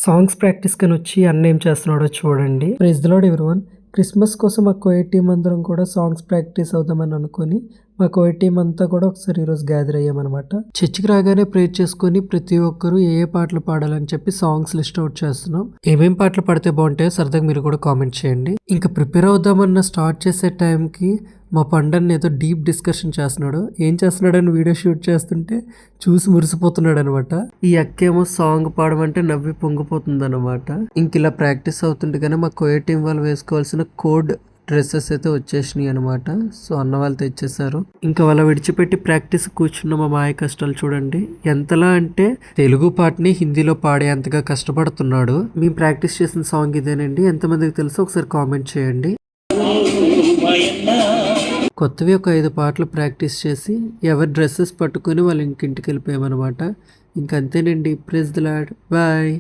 Songs practice కని వచ్చి అన్న ఏం చేస్తున్నాడో చూడండి. Praise the Lord everyone. Christmas కోసం మా కోయట్ టీం అందరం కూడా సాంగ్స్ ప్రాక్టీస్ అవుదామని అనుకుని మా కోయట్ టీం అంతా కూడా ఒకసారి ఈరోజు గ్యాదర్ అయ్యామన్నమాట. చర్చికి రాగానే ప్రేర్ చేసుకుని ప్రతి ఒక్కరు ఏ ఏ పాటలు పాడాలని చెప్పి సాంగ్స్ లిస్ట్ అవుట్ చేస్తున్నాం. ఏమేం పాటలు పాడితే బాగుంటాయో సరదాగా మీరు కూడా కామెంట్ చేయండి. ఇంకా ప్రిపేర్ అవుదామన్న స్టార్ట్ చేసే టైంకి మా పండని ఏదో డీప్ డిస్కషన్ చేస్తున్నాడు. ఏం చేస్తున్నాడని వీడియో షూట్ చేస్తుంటే చూసి మురిసిపోతున్నాడు అనమాట. ఈ అక్కేమో సాంగ్ పాడమంటే నవ్వి పొంగిపోతుంది అనమాట. ఇంక ఇలా ప్రాక్టీస్ అవుతుండగానే మా కోయట్ టీం వాళ్ళు వేసుకోవాల్సిన కోడ్ డ్రెస్సెస్ అయితే వచ్చేసినాయి అనమాట. సో అన్న వాళ్ళు తెచ్చేసారు. ఇంకా వాళ్ళ విడిచిపెట్టి ప్రాక్టీస్ కూర్చున్న మా మాయ కష్టాలు చూడండి. ఎంతలా అంటే తెలుగు పాటని హిందీలో పాడేంతగా కష్టపడుతున్నాడు. మేము ప్రాక్టీస్ చేసిన సాంగ్ ఇదేనండి. ఎంతమందికి తెలుసో ఒకసారి కామెంట్ చేయండి. కొత్తవి ఒక 5 పాటలు ప్రాక్టీస్ చేసి ఎవరి డ్రెస్సెస్ పట్టుకుని వాళ్ళు ఇంటికి వెళ్ళిపోయామన్నమాట. ఇంకంతేనండి. Praise the lord. బాయ్.